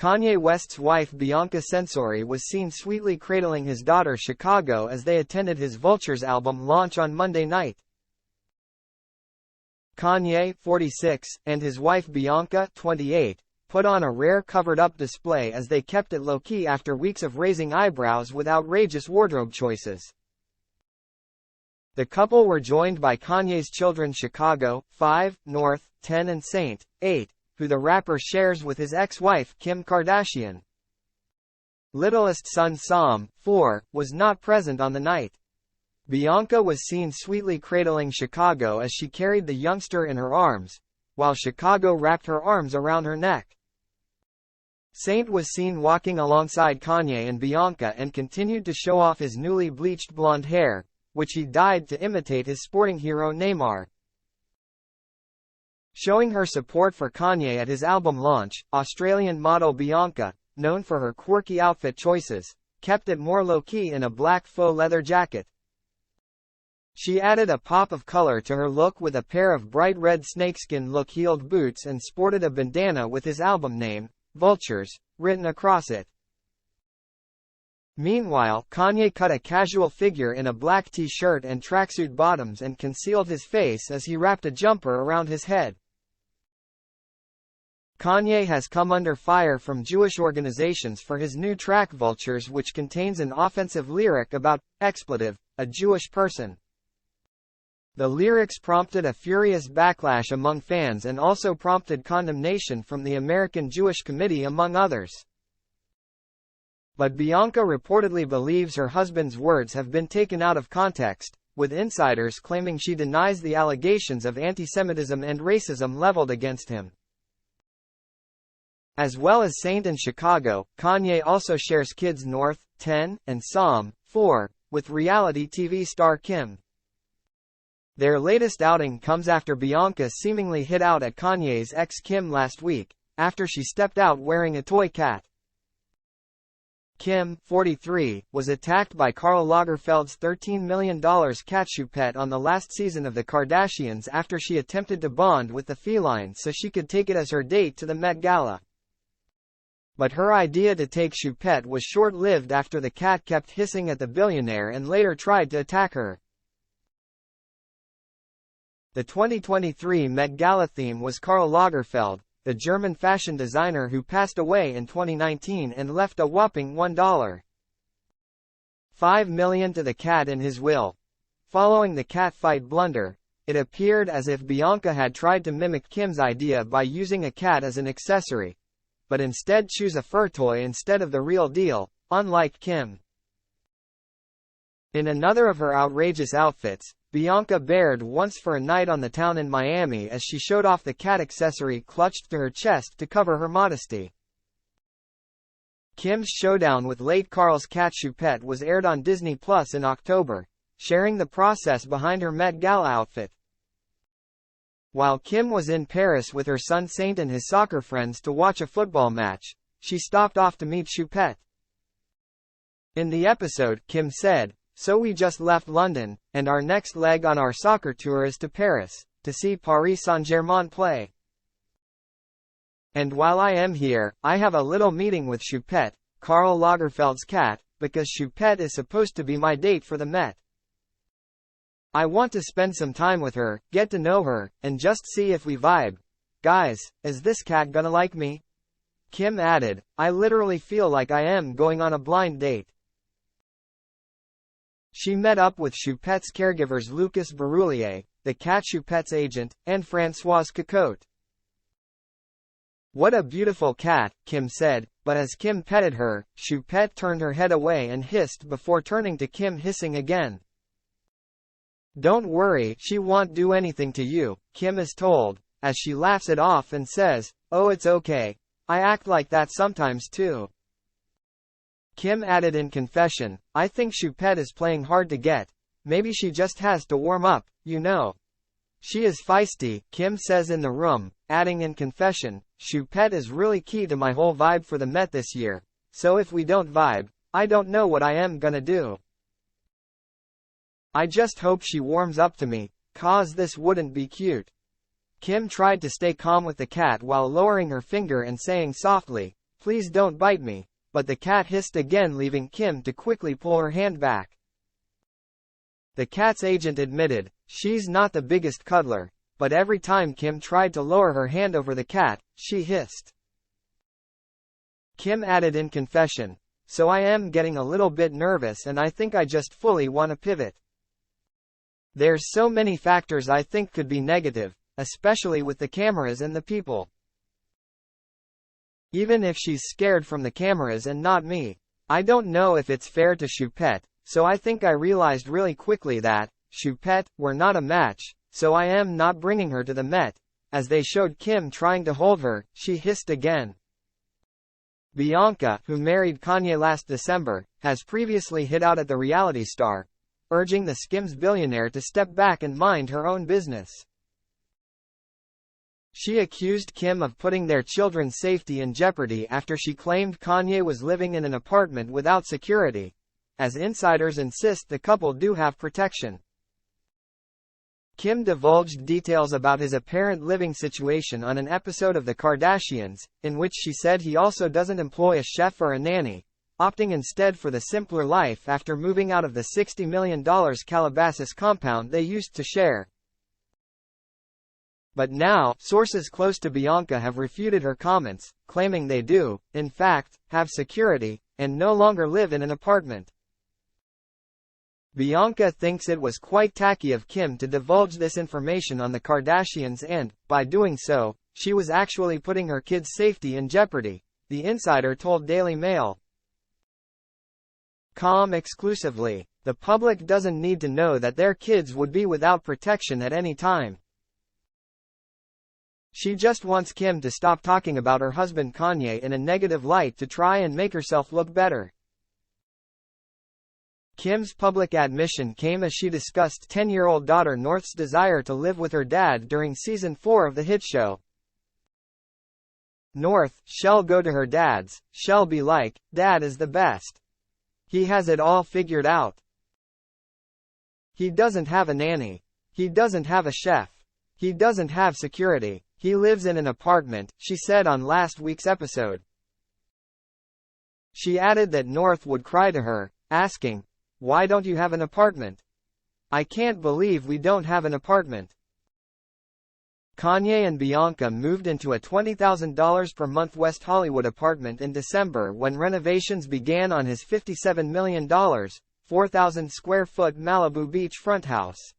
Kanye West's wife Bianca Censori was seen sweetly cradling his daughter Chicago as they attended his Vultures album launch on Monday night. Kanye, 46, and his wife Bianca, 28, put on a rare covered-up display as they kept it low-key after weeks of raising eyebrows with outrageous wardrobe choices. The couple were joined by Kanye's children Chicago, 5, North, 10 and Saint, 8, who the rapper shares with his ex-wife Kim Kardashian. Littlest son Sam, 4, was not present on the night. Bianca was seen sweetly cradling Chicago as she carried the youngster in her arms, while Chicago wrapped her arms around her neck. Saint was seen walking alongside Kanye and Bianca and continued to show off his newly bleached blonde hair, which he dyed to imitate his sporting hero Neymar. Showing her support for Kanye at his album launch, Australian model Bianca, known for her quirky outfit choices, kept it more low-key in a black faux leather jacket. She added a pop of color to her look with a pair of bright red snakeskin look-heeled boots and sported a bandana with his album name, Vultures, written across it. Meanwhile, Kanye cut a casual figure in a black t-shirt and tracksuit bottoms and concealed his face as he wrapped a jumper around his head. Kanye has come under fire from Jewish organizations for his new track Vultures, which contains an offensive lyric about expletive, a Jewish person. The lyrics prompted a furious backlash among fans and also prompted condemnation from the American Jewish Committee among others. But Bianca reportedly believes her husband's words have been taken out of context, with insiders claiming she denies the allegations of anti-Semitism and racism leveled against him. As well as Saint and Chicago, Kanye also shares kids North, 10, and Sam, 4, with reality TV star Kim. Their latest outing comes after Bianca seemingly hit out at Kanye's ex Kim last week, after she stepped out wearing a toy cat. Kim, 43, was attacked by Karl Lagerfeld's $13 million cat Choupette on the last season of The Kardashians after she attempted to bond with the feline so she could take it as her date to the Met Gala. But her idea to take Choupette was short-lived after the cat kept hissing at the billionaire and later tried to attack her. The 2023 Met Gala theme was Karl Lagerfeld, the German fashion designer who passed away in 2019 and left a whopping $1.5 million to the cat in his will. Following the cat fight blunder, it appeared as if Bianca had tried to mimic Kim's idea by using a cat as an accessory, but instead choose a fur toy instead of the real deal, unlike Kim. In another of her outrageous outfits, Bianca bared once for a night on the town in Miami as she showed off the cat accessory clutched to her chest to cover her modesty. Kim's showdown with late Karl's cat Choupette was aired on Disney Plus in October, sharing the process behind her Met Gala outfit. While Kim was in Paris with her son Saint and his soccer friends to watch a football match, she stopped off to meet Choupette. In the episode, Kim said, "So we just left London, and our next leg on our soccer tour is to Paris, to see Paris Saint-Germain play. And while I am here, I have a little meeting with Choupette, Karl Lagerfeld's cat, because Choupette is supposed to be my date for the Met. I want to spend some time with her, get to know her, and just see if we vibe. Guys, is this cat gonna like me?" Kim added, "I literally feel like I am going on a blind date." She met up with Choupette's caregivers Lucas Baroulier, the cat Choupette's agent, and Françoise Cocotte. "What a beautiful cat," Kim said, but as Kim petted her, Choupette turned her head away and hissed before turning to Kim hissing again. "Don't worry, she won't do anything to you," Kim is told, as she laughs it off and says, "Oh, it's okay. I act like that sometimes too." Kim added in confession, "I think Choupette is playing hard to get. Maybe she just has to warm up, you know. She is feisty," Kim says in the room, adding in confession, "Choupette is really key to my whole vibe for the Met this year, so if we don't vibe, I don't know what I am gonna do. I just hope she warms up to me, 'cause this wouldn't be cute." Kim tried to stay calm with the cat while lowering her finger and saying softly, "Please don't bite me," but the cat hissed again, leaving Kim to quickly pull her hand back. The cat's agent admitted, "She's not the biggest cuddler, but every time Kim tried to lower her hand over the cat, she hissed." Kim added in confession, "So I am getting a little bit nervous and I think I just fully want to pivot. There's so many factors I think could be negative, especially with the cameras and the people. Even if she's scared from the cameras and not me, I don't know if it's fair to Choupette, so I think I realized really quickly that, Choupette, we're not a match, so I am not bringing her to the Met," as they showed Kim trying to hold her, she hissed again. Bianca, who married Kanye last December, has previously hit out at the reality star, urging the Skims billionaire to step back and mind her own business. She accused Kim of putting their children's safety in jeopardy after she claimed Kanye was living in an apartment without security, as insiders insist the couple do have protection. Kim divulged details about his apparent living situation on an episode of The Kardashians, in which she said he also doesn't employ a chef or a nanny, opting instead for the simpler life after moving out of the $60 million Calabasas compound they used to share. But now, sources close to Bianca have refuted her comments, claiming they do, in fact, have security, and no longer live in an apartment. Bianca thinks it was quite tacky of Kim to divulge this information on the Kardashians and, by doing so, she was actually putting her kids' safety in jeopardy, the insider told Daily Mail. Exclusively, the public doesn't need to know that their kids would be without protection at any time. She just wants Kim to stop talking about her husband Kanye in a negative light to try and make herself look better. Kim's public admission came as she discussed 10-year-old daughter North's desire to live with her dad during season 4 of the hit show. North, "She'll go to her dad's, she'll be like, Dad is the best. He has it all figured out. He doesn't have a nanny. He doesn't have a chef. He doesn't have security. He lives in an apartment," she said on last week's episode. She added that North would cry to her, asking, "Why don't you have an apartment? I can't believe we don't have an apartment." Kanye and Bianca moved into a $20,000 per month West Hollywood apartment in December when renovations began on his $57 million, 4,000 square foot Malibu Beach front house.